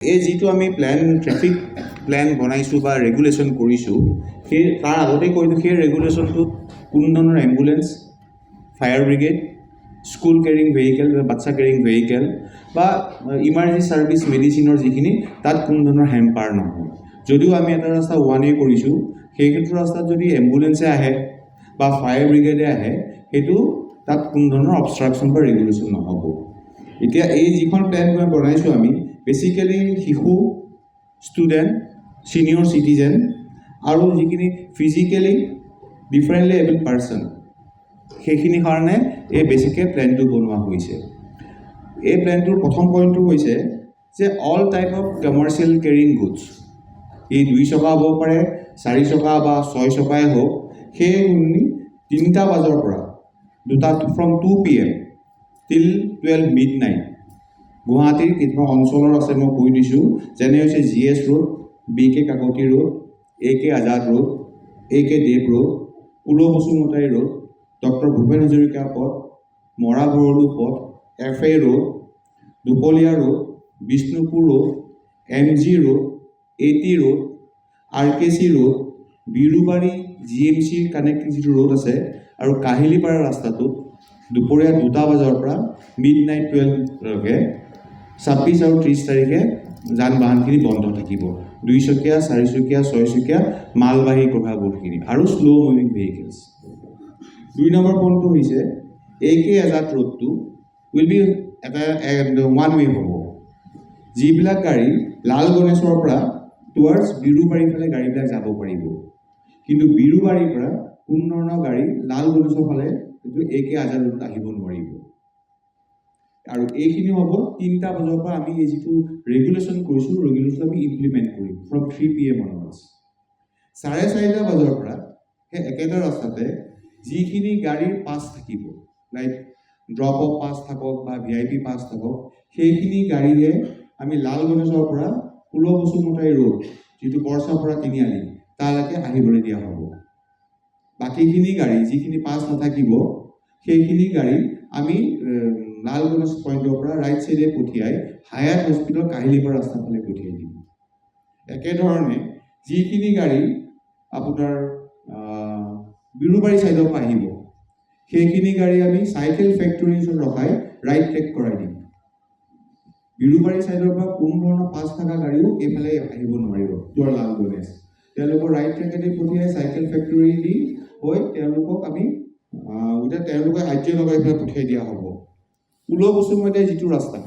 এই যিটো আমি ট্ৰেফিক প্লেন বনাইছোঁ বা ৰেগুলেশ্যন কৰিছোঁ, সেই তাৰ আগতেই কৈছোঁ সেই ৰেগুলেশ্যনটোত কোনো ধৰণৰ ambulance, fire brigade, school carrying vehicle বা বাচ্চা কেৰিং ভেহিকেল বা ইমাৰ্জেঞ্চি ছাৰ্ভিচ মেডিচিনৰ যিখিনি তাত কোনো ধৰণৰ হেম্পাৰ নহয়। যদিও আমি এটা ৰাস্তা ওৱান ৱে কৰিছোঁ, সেইটো ৰাস্তাত যদি এম্বুলেঞ্চে আহে বা ফায়াৰ ব্ৰিগেডে আহে, সেইটো তাত কোনো ধৰণৰ অবষ্ট্ৰাকশ্যন বা ৰেগুলেশ্যন নহ'ব। এতিয়া এই যিখন প্লেন বনাইছোঁ আমি, বেচিকেলি শিশু, ষ্টুডেণ্ট, ছিনিয়ৰ চিটিজেন আৰু যিখিনি ফিজিকেলি ডিফাৰেণ্টলি এবল পাৰ্চন, সেইখিনিৰ কাৰণে এই বেছিকৈ প্লেনটো বনোৱা হৈছে। এই প্লেনটোৰ প্ৰথম পইণ্টটো হৈছে যে all type of commercial carrying goods, এই 2 চকা হ'ব পাৰে, 4 চকা বা 6 চকাই হওক, সেইখিনি 3টা বজাৰ পৰা ফ্ৰম 2 PM টিল 12 midnight গুৱাহাটীৰ কিছুমান অঞ্চলৰ আছে, মই কৈ দিছোঁ, যেনে হৈছে GS road, BK Kakati road, AK Azad road, AK Dev road, পুল বসুমতাৰী ৰোড, ডক্টৰ ভূপেন হাজৰিকা পথ, মৰা ভৰলু পথ, FA road, Dupalia road, Bishnupur road, MG road, AT road, RKC road, Birubari GMCৰ কানেক্টিং যিটো ৰোড আছে, আৰু কাহিলীপাৰা ৰাস্তাটোত দুপৰীয়া 2টা বজাৰ পৰা midnight 12লৈকে 26 আৰু 30 তাৰিখে যান বাহনখিনি বন্ধ থাকিব। 2 চকীয়া, 4 চকীয়া, 6 চকীয়া মালবাহী কঢ়াবোৰখিনি আৰু শ্ল' মুভিং ভেহিকেলছ। 2 নম্বৰ পইণ্টটো হৈছে AK আজাদ ৰোডটো উইল বি এটা ওৱান ৱে হ'ব। যিবিলাক গাড়ী লাল গণেশৰ পৰা টুৱাৰ্ডছ বিৰুবাৰীৰ ফালে গাড়ীবিলাক যাব পাৰিব, কিন্তু বিৰুবাৰীৰ পৰা কোনো ধৰণৰ গাড়ী লাল গণেশৰ ফালে এইটো AK আজাদ ৰোডত আহিব নোৱাৰিব। আৰু এইখিনি হ'ব 3টা বজাৰ পৰা আমি এই যিটো ৰেগুলেশ্যন কৰিছোঁ, ৰেগুলেশ্যন আমি ইমপ্লিমেণ্ট কৰিম ফ্ৰম 3 PM অনৱাৰ্ডছ। 4:30 বজাৰ পৰা সেই একেটা ৰাস্তাতে যিখিনি গাড়ীৰ পাছ থাকিব, লাইক ড্ৰপ অফ পাছ থাকক বা VIP পাছ থাকক, সেইখিনি গাড়ীয়ে আমি লাল গণেশৰ পৰা পুল বসুমতাৰী ৰোড, যিটো বৰচাপৰা তিনিআলি, তালৈকে আহিবলৈ দিয়া হ'ব। বাকীখিনি গাড়ী যিখিনি পাছ নাথাকিব, সেইখিনি গাড়ী আমি লাল গণেশ পইণ্টৰ পৰা ৰাইট ছাইডে পঠিয়াই হায়াত হস্পিটেল কাহিলীপাৰা ৰাস্তাৰ ফালে পঠিয়াই দিম। একেধৰণে যিখিনি গাড়ী আপোনাৰ বিৰুবাৰী ছাইডৰ পৰা আহিব, সেইখিনি গাড়ী আমি চাইকেল ফেক্টৰীৰ ওচৰত ৰখাই ৰাইট ট্ৰেক কৰাই দিম। বিৰুবাৰী ছাইডৰ পৰা কোনো ধৰণৰ পাছ থকা গাড়ীও এইফালে আহিব নোৱাৰিব টুৱাৰ লাল গণেশ। তেওঁলোকৰ ৰাইট ট্ৰেকেদি পঠিয়াই চাইকেল ফেক্টৰী দি হৈ তেওঁলোকক আমি তেওঁলোকে আৰ্যনগৰ এইফালে পঠিয়াই দিয়া হ'ব। পুল বসুমতাৰী যিটো ৰাস্তা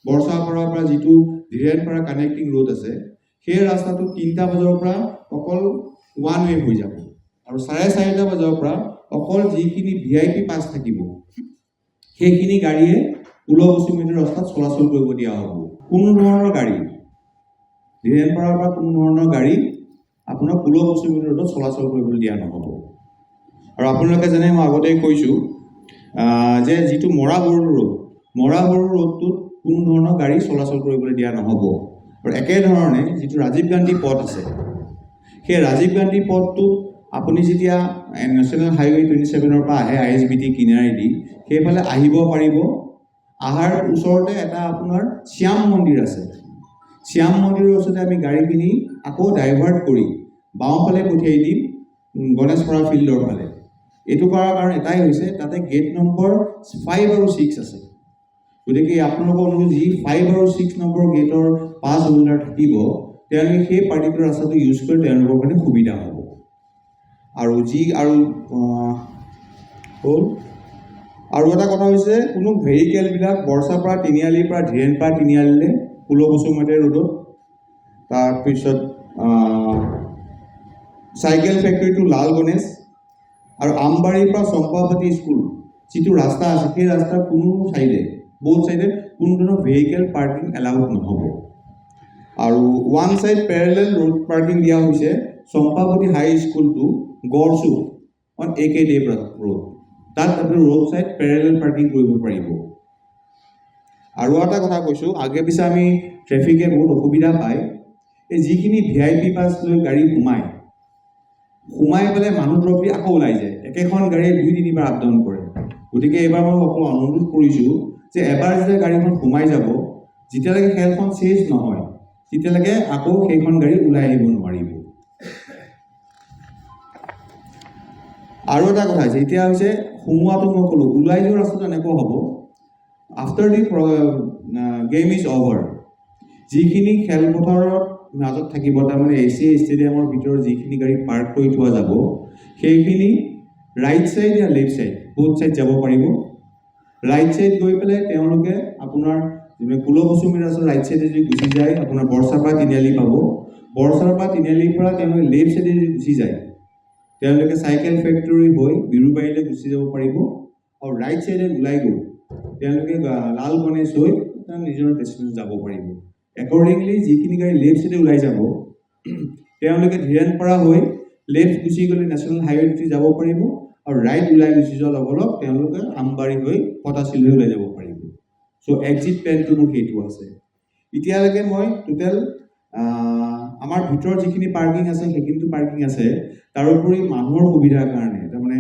বৰচাপাৰাৰ পৰা যিটো ধীৰেনপাৰা কানেক্টিং ৰোড আছে, সেই ৰাস্তাটো 3টা বজাৰ পৰা অকল ওৱান ৱে হৈ যাব, আৰু 4:30 বজাৰ পৰা অকল যিখিনি VIP পাছ থাকিব, সেইখিনি গাড়ীয়ে পুল বসুমতাৰী ৰাস্তাত চলাচল কৰিব দিয়া হ'ব। কোনো ধৰণৰ গাড়ী ধীৰেনপাৰাৰ পৰা কোনো ধৰণৰ গাড়ী আপোনাৰ পুল বসুমতাৰী ৰোডত চলাচল কৰিবলৈ দিয়া নহ'ব। আৰু আপোনালোকে যেনে মই আগতেই কৈছোঁ যে যিটো মৰা ভৰলু ৰোডটোত কোনো ধৰণৰ গাড়ী চলাচল কৰিবলৈ দিয়া নহ'ব। আৰু একেধৰণে যিটো ৰাজীৱ গান্ধী পথ আছে, সেই ৰাজীৱ গান্ধী পথটোত আপুনি যেতিয়া নেশ্যনেল হাইৱে 27ৰ পৰা আহে ISBT কিনাৰেদি, সেইফালে আহিব পাৰিব। আহাৰ ওচৰতে এটা আপোনাৰ শ্যাম মন্দিৰ আছে, শ্যাম মন্দিৰৰ ওচৰতে আমি গাড়ীখিনি আকৌ ডাইভাৰ্ট কৰি বাওঁফালে পঠিয়াই দিম গণেশপাৰা ফিল্ডৰ ফালে। এইটো কৰাৰ কাৰণ এটাই হৈছে, তাতে গেট নম্বৰ 5 আৰু 6 আছে। গতিকে আপোনালোকৰ অনুৰোধ, যি 5 আৰু 6 নম্বৰ গেটৰ পাছ হোল্ডাৰ থাকিব, তেওঁলোকে সেই পাৰ্টিকুলাৰ ৰাস্তাটো ইউজ কৰি তেওঁলোকৰ কাৰণে সুবিধা হ'ব। আৰু এটা কথা হৈছে, কোনো ভেহিকেলবিলাক বৰচাপাৰা তিনিআলিৰ পৰা ধীৰেনপাৰা তিনিআলিলৈ পুল বসুমতাৰী ৰোডত, তাৰপিছত চাইকেল ফেক্টৰী টু লাল গণেশ, আৰু আমবাৰীৰ পৰা চম্পাৱতী স্কুল যিটো ৰাস্তা আছে, সেই ৰাস্তাৰ কোনো চাইডে বহুত চাইডে কোনো ধৰণৰ ভেহিকেল পাৰ্কিং এলাউড নহ'ব। আৰু one side parallel road parking দিয়া হৈছে Champabati high school to Garchuk on AK Dev road, তাত আপুনি ৰোড চাইড পেৰেলেল পাৰ্কিং কৰিব পাৰিব। আৰু এটা কথা কৈছোঁ, আগে পিছে আমি ট্ৰেফিকে বহুত অসুবিধা পায়, এই যিখিনি VIP পাছ লৈ গাড়ী সোমাই পেলাই মানুহ ড্ৰপ দি আকৌ ওলাই যায়, একেখন গাড়ীয়ে 2-3 বাৰ আপ ডাউন কৰে। গতিকে এইবাৰ মই সকলো অনুৰোধ কৰিছোঁ যে এবাৰ যেতিয়া গাড়ীখন সোমাই যাব, যেতিয়ালৈকে খেলখন চেঞ্জ নহয় তেতিয়ালৈকে আকৌ সেইখন গাড়ী ওলাই আহিব নোৱাৰিব। আৰু এটা কথা হৈছে, এতিয়া হৈছে সোমোৱাটো মই ক'লোঁ, ওলাই যোৱা ৰাস্তাটো এনেকুৱা হ'ব, after the game is over, যিখিনি খেলপথাৰত মাজত থাকিব, তাৰমানে এছিয়া ষ্টেডিয়ামৰ ভিতৰত যিখিনি গাড়ী পাৰ্ক কৰি থোৱা যাব, সেইখিনি ৰাইট ছাইড या লেফ্ট ছাইড বোথ ছাইড যাব পাৰিব। ৰাইট ছাইড গৈ পেলাই তেওঁলোকে আপোনাৰ কুলবছুমী ৰাস্তাৰ ৰাইট ছাইডে যদি গুচি যায়, আপোনাৰ বৰচাপা তিনিআলি পাব। বৰচাপা তিনিআলিৰ পৰা তেওঁলোকে লেফ্ট ছাইডে যদি গুচি যায়, তেওঁলোকে চাইকেল ফেক্টৰী হৈ বিৰুবাৰীলৈ গুচি যাব পাৰিব। আৰু ৰাইট ছাইডে ওলাই গৈ তেওঁলোকে লাল গণেশ হৈ নিজৰ ডেষ্টিনেশ্যন যাব পাৰিব। একৰ্ডিংলি যিখিনি গাড়ী লেফ্ট ছাইডে ওলাই যাব, তেওঁলোকে ধীৰেণপাৰা হৈ লেফ্ট গুচি গ'লে নেশ্যনেল হাইৱে'টি যাব পাৰিব। আৰু ৰাইট ওলাই গুচি যোৱাৰ লগে লগে তেওঁলোকে আমবাৰী হৈ পটাচিল হৈ ওলাই যাব পাৰিব। চ' এক্সিট প্লেনটো মোৰ সেইটো আছে। এতিয়ালৈকে মই টোটেল আমাৰ ভিতৰত যিখিনি পাৰ্কিং আছে সেইখিনিতো পাৰ্কিং আছে, তাৰোপৰি মানুহৰ সুবিধাৰ কাৰণে, তাৰমানে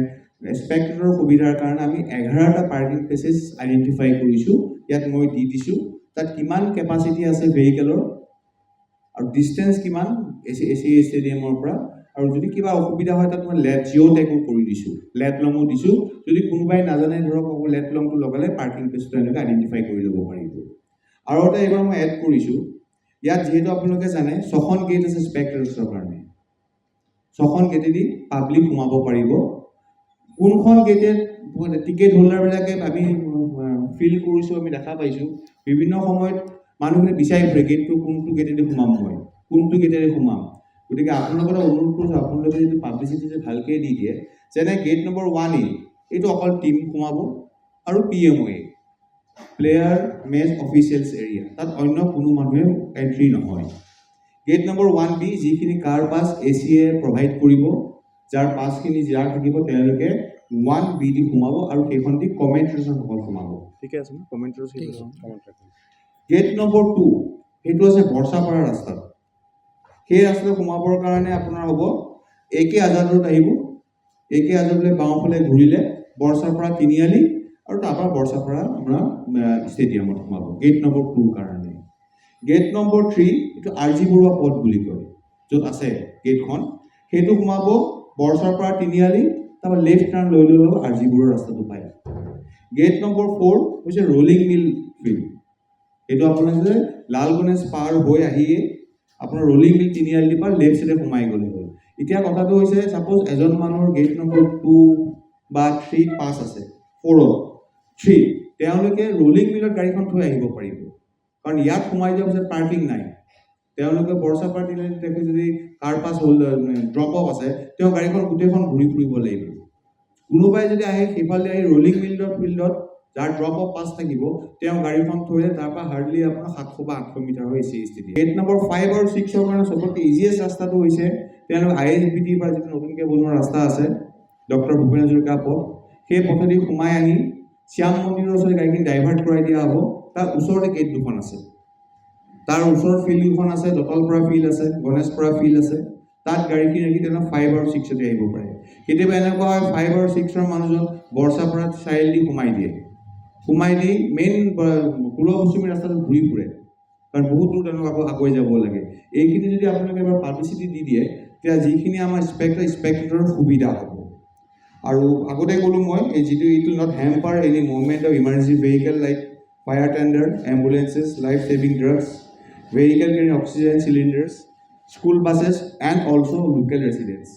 স্পেক্টেটৰ সুবিধাৰ কাৰণে আমি 11টা পাৰ্কিং প্লেচেছ আইডেণ্টিফাই কৰিছোঁ। ইয়াত মই দি দিছোঁ তাত কিমান কেপাচিটি আছে ভেহিকেলৰ আৰু ডিষ্টেঞ্চ কিমান এছিয়া ষ্টেডিয়ামৰ পৰা। আৰু যদি কিবা অসুবিধা হয় তাত মই জিঅ' টেগো কৰি দিছোঁ, লেট লঙো দিছোঁ। যদি কোনোবাই নাজানে ধৰক লেট লংটো লগালে পাৰ্কিং প্লেচটো এনেকৈ আইডেণ্টিফাই কৰি ল'ব পাৰিব। আৰু এটা এইবাৰ মই এড কৰিছোঁ, ইয়াত যিহেতু আপোনালোকে জানে 6খন গেট আছে স্পেক্টেটৰ্ছৰ কাৰণে, 6খন গেটেদি পাব্লিক সোমাব পাৰিব। কোনখন গেটে টিকেট হোল্ডাৰবিলাকে আমি ফিল কৰিছোঁ, আমি দেখা পাইছোঁ বিভিন্ন সময়ত মানুহখিনি বিচাৰি ফুৰে গেটটো কোনটো গেটেদি সোমাম, মই কোনটো গেটেৰে সোমাম। গতিকে আপোনালোকৰ অনুৰোধ কৰিছোঁ, আপোনালোকে যদি পাব্লিচিটি ভালকৈ দি দিয়ে, যেনে গেট নম্বৰ 1A এইটো অকল টিম সোমাব আৰু PMOA player match officials area, তাত অন্য কোনো মানুহে এণ্ট্ৰি নহয়। গেট নম্বৰ 1B যিখিনি কাৰ পাছ এছিয়ে প্ৰভাইড কৰিব, যাৰ পাছখিনি যাৰ থাকিব তেওঁলোকে 1B দি সোমাব আৰু সেইখন দি কমেণ্টেটৰ্ছসকল সোমাব। ঠিকে আছে ন? কমেণ্টেটৰ্ছ গেট নম্বৰ 2 সেইটো আছে বৰচাপাৰা ৰাস্তাত। সেই ৰাস্তাটো সোমাবৰ কাৰণে আপোনাৰ হ'ব AK আজাদ ৰোড আহিব, AK আজাদলৈ বাওঁফালে ঘূৰিলে বৰচাপাৰা তিনিআলি আৰু তাৰপৰা বৰচাপাৰা আপোনাৰ ষ্টেডিয়ামত সোমাব গেট নম্বৰ 2ৰ কাৰণে। গেট নম্বৰ 3 এইটো RG বৰুৱা পথ বুলি কয়, য'ত আছে গেটখন, সেইটো সোমাব বৰচাপাৰা তিনিআলি, তাৰপৰা লেফ্ট টাৰ্ণ লৈ ল'লেও RG বৰুৱা ৰাস্তাটো পায়। গেট নম্বৰ 4 হৈছে ৰলিং মিল ফিল্ড, এইটো আপোনাৰ যে লাল গণেশ পাৰ হৈ আহিয়ে আপোনাৰ ৰলিং মিল তিনিআলিৰ পৰা লেফ্ট ছাইডে সোমাই গ'লে হ'ল। এতিয়া কথাটো হৈছে ছাপ'জ এজন মানুহৰ গেট নম্বৰ 2 বা 3 পাছ আছে, 4ত 3 তেওঁলোকে ৰলিং মিলত গাড়ীখন থৈ আহিব পাৰিব, কাৰণ ইয়াত সোমাই যোৱাৰ পিছত পাৰ্কিং নাই। তেওঁলোকে বৰচাপাৰা তিনিআলিত দেখি যদি কাৰ পাছ ড্ৰপ অফ আছে, তেওঁ গাড়ীখন গোটেইখন ঘূৰি ফুৰিব লাগিব। কোনোবাই যদি আহে সেইফালে আহি ৰলিং মিলৰ ফিল্ডত যাৰ ড্ৰপ অফ পাছ থাকিব, তেওঁ গাড়ীখন থৈ তাৰপৰা হাৰ্ডলি আপোনাৰ 700 বা 800 মিটাৰ হৈ এছিয়া ষ্টেডিয়াম। গেট নম্বৰ 5 আৰু 6ৰ কাৰণে চবতকৈ ইজিয়েষ্ট ৰাস্তাটো হৈছে তেওঁলোকে ISBTৰ পৰা যিটো নতুনকৈ বনোৱা ৰাস্তা আছে ডক্টৰ ভূপেন হাজৰিকা পথ, সেই পথেদি সোমাই আহি শ্যাম মন্দিৰৰ ওচৰত গাড়ীখিনি ডাইভাৰ্ট কৰাই দিয়া হ'ব। তাৰ ওচৰতে গেট দুখন আছে, তাৰ ওচৰত ফিল্ড দুখন আছে, দতলপৰা ফিল্ড আছে, গণেশপৰা ফিল্ড আছে, তাত গাড়ীখিনি ৰাখি তেওঁলোকে 5 আৰু 6তে আহিব পাৰে। কেতিয়াবা এনেকুৱা হয় 5 আৰু 6ৰ মানুহজন বৰচাপাৰাত চাৰিআলি সোমাই দিয়ে, সোমাই দি মেইন কুলবছুমী ৰাস্তাটো ঘূৰি ফুৰে, কাৰণ বহুত দূৰ তেওঁলোক আকৌ আগুৱাই যাব লাগে। এইখিনি যদি আপোনালোকে এবাৰ পাব্লিচিটি দি দিয়ে, তেতিয়া যিখিনি আমাৰ স্পেক্টেটৰৰ সুবিধা হ'ব। আৰু আগতে ক'লোঁ মই যিটো it will not hamper any movement of emergency vehicle like fire tender, ambulances, life saving drugs, vehicle carrying oxygen cylinders, school buses and also' local residents.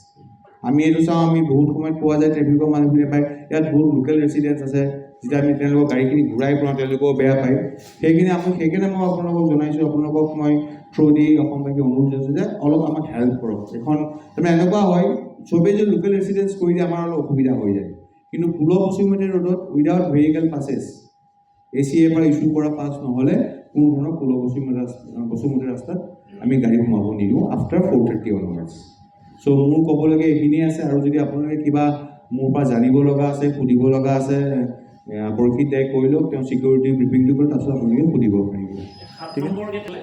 আমি এইটো চাওঁ, আমি বহুত সময়ত পোৱা যায় ট্ৰেফিকৰ মানুহখিনিয়ে পায় ইয়াত বহুত লোকেল ৰেচিডেণ্টছ আছে, যেতিয়া আমি তেওঁলোকৰ গাড়ীখিনি ঘূৰাই ফুৰাওঁ তেওঁলোকেও বেয়া পায়। সেইকাৰণে মই আপোনালোকক জনাইছোঁ, আপোনালোকক মই থ্ৰু দি অসমবাসীক অনুৰোধ জনাইছোঁ যে অলপ আমাক হেল্প কৰক। এখন তাৰমানে এনেকুৱা হয় চবেই যদি লোকেল ৰেচিডেণ্টছ কৰি দিয়ে আমাৰ অলপ অসুবিধা হৈ যায়, কিন্তু কুলবছুমতী ৰোডত উইদাউট ভেহিকেল পাছেছ এছিয়াৰ পৰা ইছ্যু কৰা পাছ নহ'লে কোনো ধৰণৰ কুলবছুমতী ৰাস্তাত আমি গাড়ী সোমাব নিদিওঁ আফটাৰ 4:30 অনৱাৰ্ডছ। চ' মোৰ ক'বলগীয়া এইখিনিয়ে আছে। আৰু যদি আপোনালোকে কিবা মোৰ পৰা জানিব লগা আছে, সুধিব লগা আছে, পৰীক্ষিত দায়ক কৈ লওক, তেওঁ ছিকিউৰিটি ব্ৰিফিংটো কৰি তাৰপিছত আপোনালোকে সুধিব পাৰিব।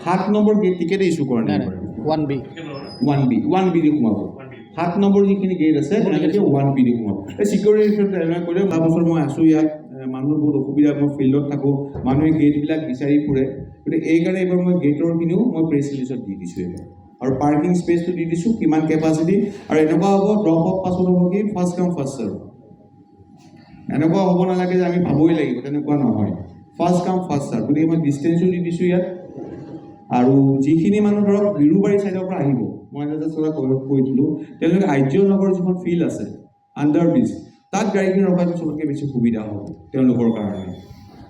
7 নম্বৰ গেট টিকেটে ইছ্যু কৰা নাই, 1B দি সোমাব। 7 নম্বৰ যিখিনি গেট আছে তেওঁলোকে 1B দি সোমাব। এই ছিকিউৰিটি তেনেকৈ কৰিলে যোৱা বছৰ মই আছোঁ ইয়াত মানুহৰ বহুত অসুবিধা, মই ফিল্ডত থাকোঁ, মানুহে গেটবিলাক বিচাৰি ফুৰে, গতিকে এইকাৰণে এইবাৰ মই গেটৰখিনিও মই প্ৰেছ ৰিলিজত দি দিছোঁ এইবাৰ। আৰু পাৰ্কিং স্পেচটো দি দিছোঁ, কিমান কেপাচিটি, আৰু এনেকুৱা হ'ব ড্ৰপ অফ পাছত হ'ব কি ফাৰ্ষ্ট কাম ফাৰ্ষ্ট ছাৰ্ভ। এনেকুৱা হ'ব নালাগে যে আমি পাবই লাগিব, তেনেকুৱা নহয়, ফাৰ্ষ্ট কাম ফাৰ্ষ্ট ছাৰ্ভ। গতিকে মই ডিষ্টেঞ্চো দি দিছোঁ ইয়াত। আৰু যিখিনি মানুহ ধৰক বিৰুবাৰী ছাইডৰ পৰা আহিব, মই কৈছিলোঁ, তেওঁলোকে আৰ্য নগৰ যিখন ফিল্ড আছে আণ্ডাৰ ব্ৰিজ, তাত গাড়ীখিনি ৰখাটো চবতকৈ বেছি সুবিধা হ'ব তেওঁলোকৰ কাৰণে।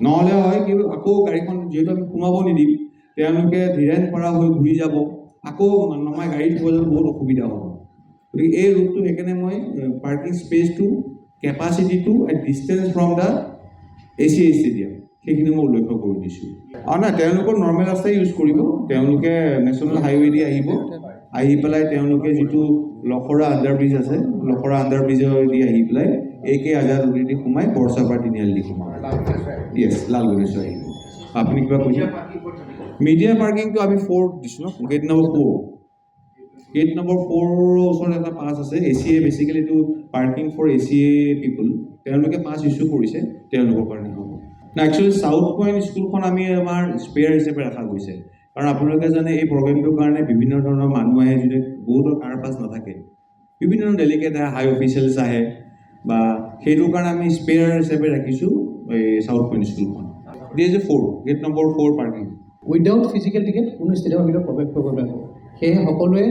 নহ'লে হয় কি আকৌ গাড়ীখন যিহেতু আমি সোমাব নিদিম, তেওঁলোকে ধীৰেণ পাৰা হৈ ঘূৰি যাব, আকৌ নমাই গাড়ী থ'ব যাব, বহুত অসুবিধা হ'ব। গতিকে এই ৰুটটো সেইকাৰণে মই পাৰ্কিং স্পেচটো, কেপাচিটিটো and distance from the ACA stadium সেইখিনি মই উল্লেখ কৰি দিছোঁ। আৰু নাই, তেওঁলোকৰ নৰ্মেল ৰাস্তাই ইউজ কৰিব, তেওঁলোকে নেশ্যনেল হাইৱে দি আহিব, আহি পেলাই তেওঁলোকে যিটো লখৰা আণ্ডাৰ ব্ৰিজ আছে, লখৰা আণ্ডাৰ ব্ৰিজেদি আহি পেলাই AK আজাদ উদ্দিদি সোমাই বৰচাপাৰ তিনিআলি দি সোমাব। য়েছ, লাল গণেশ্বৰ আহিব। আপুনি কিবা কৈছে? মিডিয়া পাৰ্কিংটো আমি 4 দিছোঁ ন, গেট নম্বৰ 4। গেট নম্বৰ 4ৰ ওচৰত এটা পাছ আছে, ACA বেচিকেলি এইটো পাৰ্কিং ফৰ ACA পিপুল, তেওঁলোকে পাছ ইছ্যু কৰিছে, তেওঁলোকৰ কাৰণে হ'ব। একচুৱেলি চাউথ পইণ্ট স্কুলখন আমি আমাৰ স্পেয়াৰ হিচাপে ৰখা গৈছে, কাৰণ আপোনালোকে জানে এই প্ৰগ্ৰেমটোৰ কাৰণে বিভিন্ন ধৰণৰ মানুহ আহে, যদি বহুতৰ কাৰ পাছ নাথাকে, বিভিন্ন ধৰণৰ ডেলিগেট আহে, হাই অফিচিয়েলছ আহে, বা সেইটোৰ কাৰণে আমি স্পেয়াৰ হিচাপে ৰাখিছোঁ এই চাউথ পইণ্ট স্কুলখন। দিছ 4, gate number 4 parking. Without physical ticket কোনো ষ্টেডিয়ামৰ ভিতৰত প্ৰৱেশ কৰিব নোৱাৰিব। সেয়েহে সকলোৱে,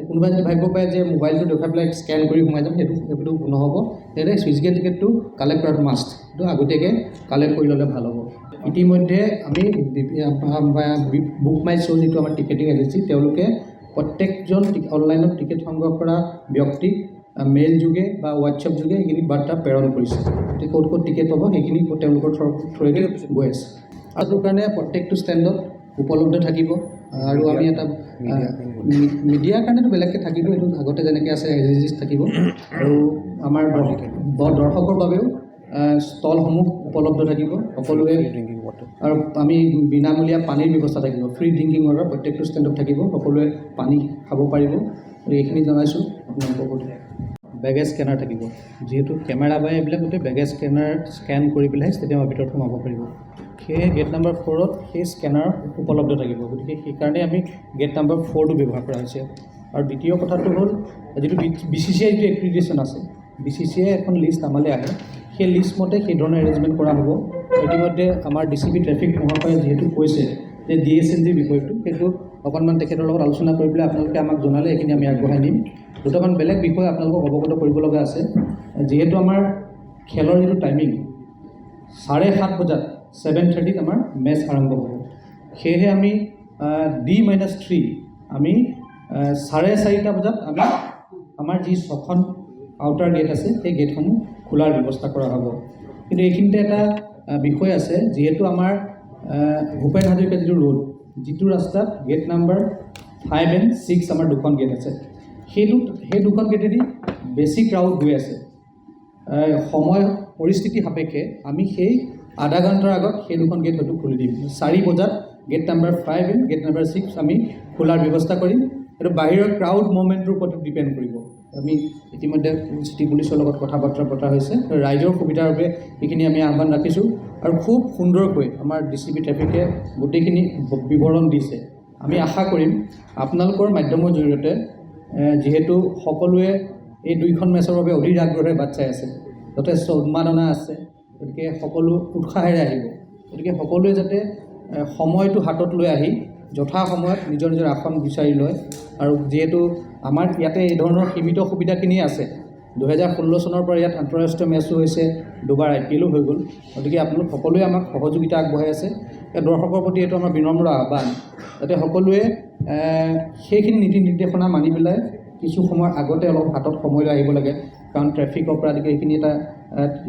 কোনোবাই যদি ভাবিব পাৰে যে মোবাইলটো দেখাই পেলাই স্কেন কৰি সোমাই যাম, সেইটো নহ'ব। সেয়েহে ফিজিকেল টিকেটটো কালেক্ট কৰাটো মাষ্ট, সেইটো আগতীয়াকৈ কালেক্ট কৰি ল'লে ভাল হ'ব। ইতিমধ্যে আমি বুক মাই শ্ব' যিটো আমাৰ টিকেটিং এজেঞ্চি, তেওঁলোকে প্ৰত্যেকজন অনলাইনত টিকেট সংগ্ৰহ কৰা ব্যক্তিক মেইল যোগে বা হোৱাটছএপ যোগে সেইখিনি বাৰ্তা প্ৰেৰণ কৰিছে। গতিকে ক'ত ক'ত টিকেট পাব সেইখিনি তেওঁলোকৰ থ্ৰুৱেদি গৈ আছে। আৰু সেইটো কাৰণে প্ৰত্যেকটো ষ্টেণ্ডত উপলব্ধ থাকিব। আৰু আমি এটা মিডিয়াৰ কাৰণেতো বেলেগকৈ থাকিব, এইটো আগতে যেনেকৈ আছে এজেঞ্চিছ থাকিব। আৰু আমাৰ দৰ্শকৰ বাবেও ষ্টলসমূহ উপলব্ধ থাকিব সকলোৱে। আৰু আমি বিনামূলীয়া পানীৰ ব্যৱস্থা থাকিব, ফ্ৰী ড্ৰিংকিং ৱাটাৰ প্ৰত্যেকটো ষ্টেণ্ডত থাকিব, সকলোৱে পানী খাব পাৰিব। এইখিনি জনাইছোঁ আপোনালোকৰ প্ৰতি। বেগেজ স্কেনাৰ থাকিব, যিহেতু কেমেৰা বা এইবিলাক গোটেই বেগেজ স্কেনাৰ স্কেন কৰি পেলাই ষ্টেডিয়ামৰ ভিতৰত সোমাব পাৰিব। সেয়ে গেট নম্বৰ 4ত সেই স্কেনাৰ উপলব্ধ থাকিব। গতিকে সেইকাৰণে আমি গেট নম্বৰ 4টো ব্যৱহাৰ কৰা হৈছে। আৰু দ্বিতীয় কথাটো হ'ল, যিটো BCCI যিটো এক্ৰিডিটেশ্যন আছে, BCCI এখন লিষ্ট আমালৈ আহে, সেই লিষ্ট মতে সেই ধৰণৰ এৰেঞ্জমেণ্ট কৰা হ'ব। ইতিমধ্যে আমাৰ DCP ট্ৰেফিক মহাশয়ে যিহেতু কৈছে যে DSNG বিষয়টো, সেইটো অকণমান তেখেতৰ লগত আলোচনা কৰি পেলাই আপোনালোকে আমাক জনালে এইখিনি আমি আগবঢ়াই নিম। দুটামান বেলেগ বিষয় আপোনালোকক অৱগত কৰিব লগা আছে। যিহেতু আমাৰ খেলৰ যিটো টাইমিং 7:30 বজাত 7:30ত আমাৰ মেচ আৰম্ভ হ'ব, সেয়েহে আমি D-3 আমি 4:30 বজাত আমি আমাৰ যি 6খন আউটাৰ গেট আছে সেই গেটসমূহ খোলাৰ ব্যৱস্থা কৰা হ'ব। কিন্তু এইখিনিতে এটা বিষয় আছে, যিহেতু আমাৰ ভূপেন হাজৰিকা যিটো ৰাস্তাত গেট নম্বৰ 5 and 6 আমাৰ দুখন গেট আছে, সেই দুখন গেটেদি বেছি ক্ৰাউড গৈ আছে। সময় পৰিস্থিতি সাপেক্ষে আমি সেই আধা ঘণ্টাৰ আগত সেই দুখন গেট হয়তো খুলি দিম। 4 বজাত gate number 5 and gate number 6 আমি খোলাৰ ব্যৱস্থা কৰিম। এইটো বাহিৰৰ ক্ৰাউড মুভমেণ্টৰ ওপৰত ডিপেণ্ড কৰিব। আমি ইতিমধ্যে চিটি পুলিচৰ লগত কথা বতৰা পতা হৈছে, ৰাইজৰ সুবিধাৰ বাবে এইখিনি আমি আহ্বান ৰাখিছোঁ। আৰু খুব সুন্দৰকৈ আমাৰ DCP ট্ৰেফিকে গোটেইখিনি বিৱৰণ দিছে। আমি আশা কৰিম আপোনালোকৰ মাধ্যমৰ জৰিয়তে, যিহেতু সকলোৱে এই দুইখন মেচৰ বাবে অধীৰ আগ্ৰহেৰে বাট চাই আছে, যথেষ্ট উন্মাদনা আছে, গতিকে সকলো উৎসাহেৰে আহিব। গতিকে সকলোৱে যাতে সময়টো হাতত লৈ আহি যথা সময়ত নিজৰ নিজৰ আসন বিচাৰি লয়। আৰু যিহেতু আমাৰ ইয়াতে এই ধৰণৰ সীমিত সুবিধাখিনিয়ে আছে, 2016 চনৰ পৰা ইয়াত আন্তঃৰাষ্ট্ৰীয় মেচো হৈছে, 2বাৰ IPL হৈ গ'ল। গতিকে আপোনালোক সকলোৱে আমাক সহযোগিতা আগবঢ়াই আছে। দৰ্শকৰ প্ৰতি এইটো আমাৰ বিনম্ৰ আহ্বান, যাতে সকলোৱে সেইখিনি নীতি নিৰ্দেশনা মানি পেলাই কিছু সময়ৰ আগতে অলপ হাতত সময় লৈ আহিব লাগে। কাৰণ ট্ৰেফিকৰ পৰা আদি এইখিনি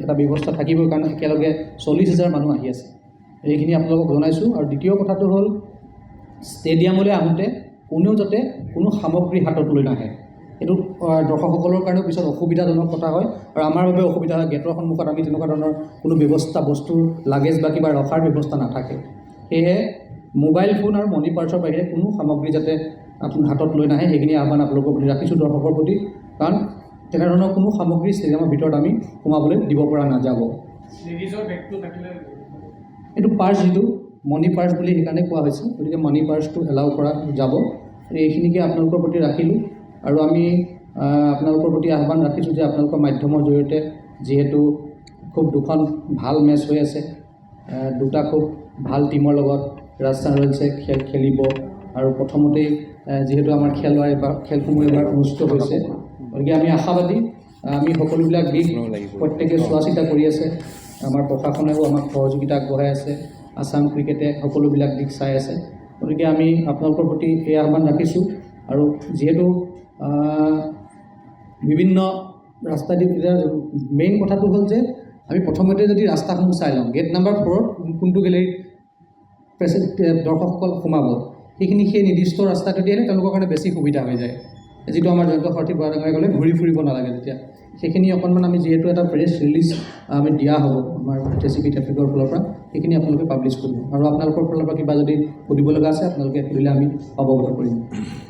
এটা ব্যৱস্থা থাকিবৰ কাৰণে একেলগে 40,000 মানুহ আহি আছে, এইখিনি আপোনালোকক জনাইছোঁ। আৰু দ্বিতীয় কথাটো হ'ল, ষ্টেডিয়ামলৈ আহোঁতে কোনেও যাতে কোনো সামগ্ৰী হাতত লৈ নাহে। এইটো দৰ্শকসকলৰ কাৰণেও পিছত অসুবিধাজনক কথা হয়, আৰু আমাৰ বাবে অসুবিধা হয়। গেটৰ সন্মুখত আমি তেনেকুৱা ধৰণৰ কোনো ব্যৱস্থা, বস্তু লাগেজ বা কিবা ৰখাৰ ব্যৱস্থা নাথাকে। সেয়েহে মোবাইল ফোন আৰু মনি পাৰ্চৰ বাহিৰে কোনো সামগ্ৰী যাতে আপুনি হাতত লৈ নাহে, সেইখিনি আহ্বান আপোনালোকৰ প্ৰতি ৰাখিছোঁ, দৰ্শকৰ প্ৰতি। কাৰণ তেনেধৰণৰ কোনো সামগ্ৰী ষ্টেডিয়ামৰ ভিতৰত আমি সোমাবলৈ দিব পৰা নাযাব। এইটো পাৰ্চ যিটো মানি পাৰ্চ বুলি সেইকাৰণে কোৱা হৈছে, গতিকে মানি পাৰ্চটো এলাউ কৰা যাব। এইখিনিকে আপোনালোকৰ প্ৰতি ৰাখিলোঁ আৰু আমি আপোনালোকৰ প্ৰতি আহ্বান ৰাখিছোঁ যে আপোনালোকৰ মাধ্যমৰ জৰিয়তে যিহেতু খুব দুখন ভাল মেচ হৈ আছে, দুটা খুব ভাল টিমৰ লগত ৰাজস্থান ৰয়েলছে খেলিব আৰু প্ৰথমতেই যিহেতু আমাৰ খেলসমূহ এবাৰ অনুষ্ঠিত হৈছে, গতিকে আমি আশাবাদী। আমি সকলোবিলাক দিশ প্ৰত্যেকে চোৱা চিতা কৰি আছে, আমাৰ প্ৰশাসনেও আমাক সহযোগিতা আগবঢ়াই আছে, আছাম ক্ৰিকেটে সকলোবিলাক দিশ চাই আছে। গতিকে আমি আপোনালোকৰ প্ৰতি এই আহ্বান ৰাখিছোঁ আৰু যিহেতু বিভিন্ন ৰাস্তা দি মেইন কথাটো হ'ল যে আমি প্ৰথমতে যদি ৰাস্তাসমূহ চাই লওঁ, গেট নাম্বাৰ 4 কোনটো গেলেৰীত দৰ্শকসকল সোমাব, সেইখিনি সেই নিৰ্দিষ্ট ৰাস্তাটো দিলে তেওঁলোকৰ কাৰণে বেছি সুবিধা হৈ যায়। যিটো আমাৰ জয়ন্ত সৰ্থি বৰাডাঙৰীয়াই ক'লে ঘূৰি ফুৰিব নালাগে তেতিয়া, সেইখিনি অকণমান আমি যিহেতু এটা প্ৰেছ ৰিলিজ আমি দিয়া হ'ব আমাৰ JCB ট্ৰেফিকৰ ফালৰ পৰা, সেইখিনি আপোনালোকে পাব্লিছ কৰিব আৰু আপোনালোকৰ ফালৰ পৰা কিবা যদি সুধিব লগা আছে আপোনালোকে সুধিলে আমি অৱগত কৰিম।